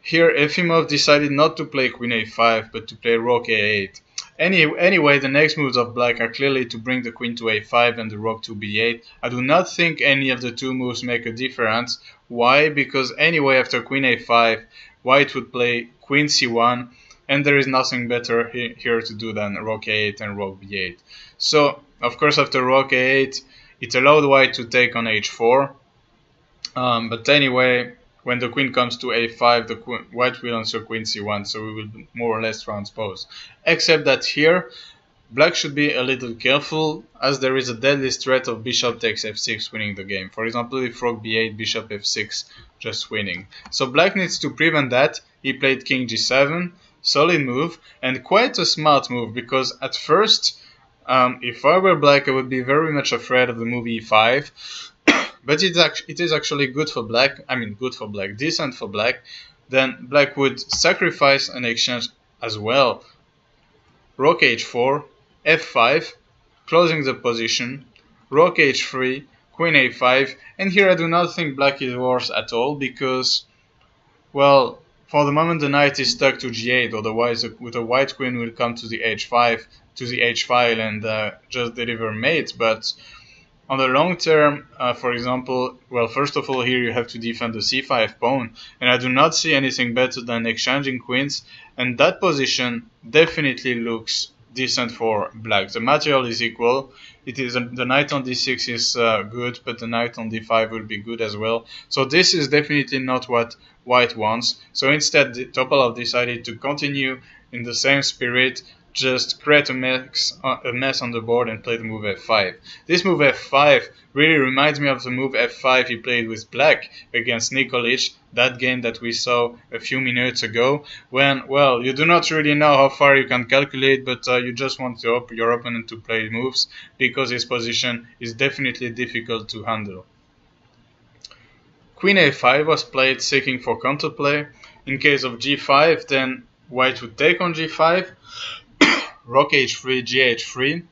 S1: Here Efimov decided not to play queen a5 but to play rook a8. Anyway, the next moves of black are clearly to bring the queen to a5 and the rook to b8. I do not think any of the two moves make a difference. Why? Because anyway, after queen a5, white would play queen c1, and there is nothing better here to do than rook a8 and rook b8. So, of course, after rook a8, it allowed white to take on h4. But anyway, when the queen comes to a5, white will answer queen c1, so we will more or less transpose. Except that here, black should be a little careful, as there is a deadly threat of bishop takes f6 winning the game. For example, if rook b8, bishop f6, just winning. So black needs to prevent that. He played king g7, solid move, and quite a smart move, because at first, if I were black, I would be very much afraid of the move e5. But it is actually good for black, decent for black. Then black would sacrifice an exchange as well. Rook h4, f5, closing the position, rook h3, queen a5, and here I do not think black is worse at all, because, well, for the moment the knight is stuck to g8, otherwise with a white queen will come to the h5, to the h file and just deliver mate, but On the long term, for example, well, first of all, here you have to defend the c5 pawn, and I do not see anything better than exchanging queens, and that position definitely looks decent for black. The material is equal. It is the knight on d6 is good, but the knight on d5 will be good as well. So this is definitely not what white wants. So instead, Topalov decided to continue in the same spirit, just create a mess on the board and play the move f5. This move f5 really reminds me of the move f5 he played with black against Nikolic, that game that we saw a few minutes ago, when, well, you do not really know how far you can calculate, but you just want your opponent to play moves, because his position is definitely difficult to handle. Queen a5 was played, seeking for counterplay. In case of g5, then white would take on g5, rook h3, gh3,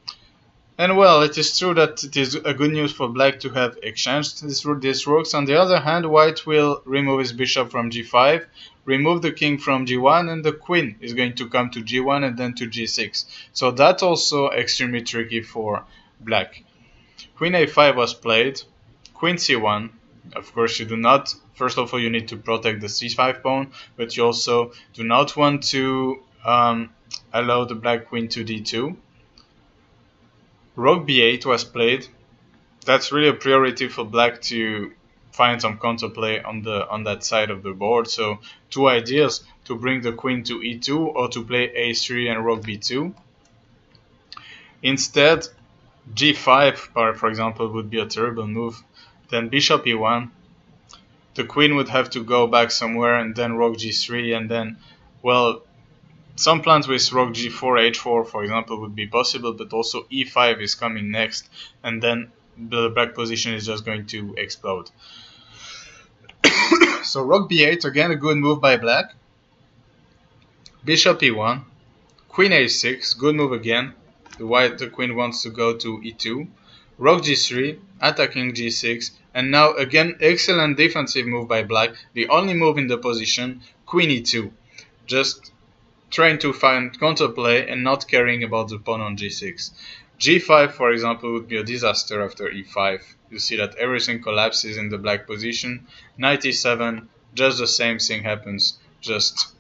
S1: and well, it is true that it is a good news for black to have exchanged these rooks. On the other hand, white will remove his bishop from g5, remove the king from g1, and the queen is going to come to g1 and then to g6. So that's also extremely tricky for black. Queen a5 was played, queen c1. Of course, you do not, first of all, you need to protect the c5 pawn, but you also do not want to allow the black queen to d2. Rook b8 was played. That's really a priority for black to find some counterplay on that side of the board. So two ideas: to bring the queen to e2 or to play a3 and rook b2. Instead, g5, for example, would be a terrible move. Then bishop e1. The queen would have to go back somewhere, and then rook g3, and then, well, some plans with rook g4, h4, for example, would be possible, but also e5 is coming next, and then the black position is just going to explode. So rook b8, again a good move by black. Bishop e1, queen a6, good move again. The queen wants to go to e2. Rook g3, attacking g6, and now again excellent defensive move by black. The only move in the position, queen e2. Just trying to find counterplay and not caring about the pawn on g6. g5, for example, would be a disaster after e5. You see that everything collapses in the black position. Knight e7, just the same thing happens, just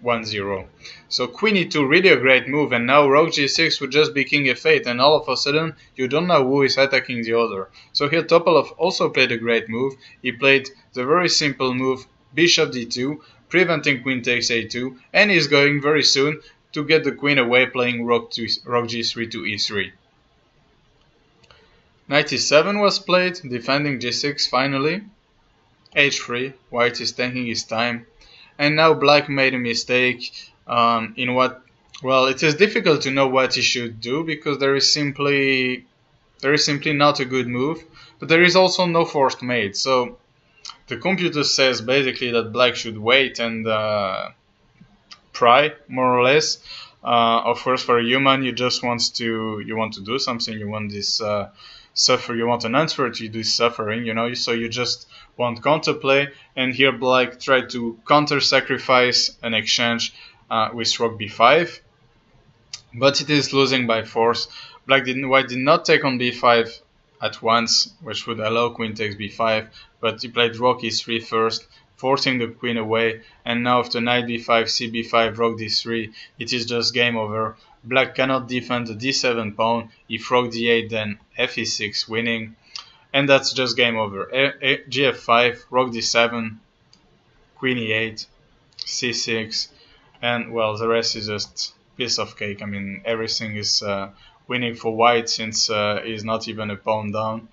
S1: 1-0. So queen e2, really a great move, and now rook g6 would just be king f8, and all of a sudden you don't know who is attacking the other. So here Topalov also played a great move. He played the very simple move bishop d2, preventing queen takes a2, and he's going very soon to get the queen away, playing rook g3 to e3. Knight e7 was played, defending g6 finally. h3, white is taking his time. And now black made a mistake in what, well, it is difficult to know what he should do, because there is simply not a good move, but there is also no forced mate. So the computer says basically that black should wait and pry, more or less. Of course, for a human, you want to do something. You want this suffer. You want an answer to this suffering. You know. So you just want counterplay. And here, black tried to counter-sacrifice an exchange with rook b5, but it is losing by force. White did not take on b5 at once, which would allow queen takes b5, but he played rook e3 first, forcing the queen away, and now after knight b5, cb5, rook d3, it is just game over. Black cannot defend the d7 pawn. If rook d8, then f e6, winning, and that's just game over. gf5, rook d7, queen e8, c6, and well, the rest is just piece of cake. I mean, everything is winning for white, since he's not even a pawn down.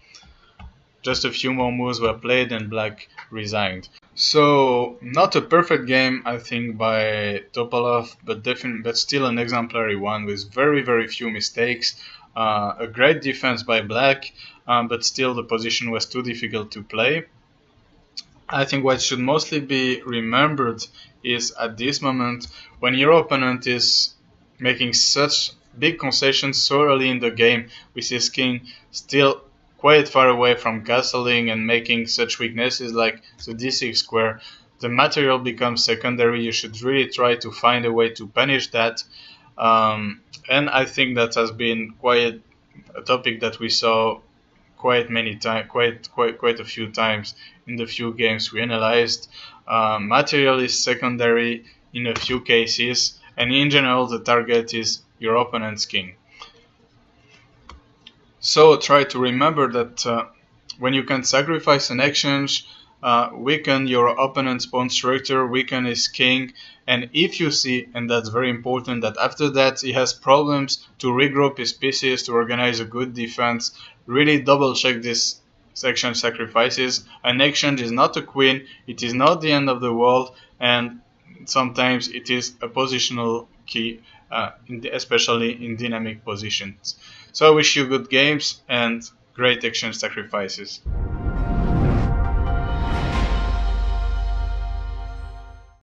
S1: Just a few more moves were played and black resigned. So not a perfect game, I think, by Topalov, but still an exemplary one with very few mistakes. A great defense by black, but still the position was too difficult to play. I think what should mostly be remembered is at this moment, when your opponent is making such big concessions so early in the game, with his king still quite far away from castling and making such weaknesses like the d6 square, the material becomes secondary. You should really try to find a way to punish that. And I think that has been quite a topic that we saw quite many times, quite a few times in the few games we analyzed. Material is secondary in a few cases, and in general the target is your opponent's king. So try to remember that when you can sacrifice an exchange, weaken your opponent's pawn structure, weaken his king, and if you see, and that's very important, that after that he has problems to regroup his pieces, to organize a good defense, really double check this exchange sacrifices. An exchange is not a queen, it is not the end of the world, and sometimes it is a positional key, especially in dynamic positions. So I wish you good games and great exchange sacrifices.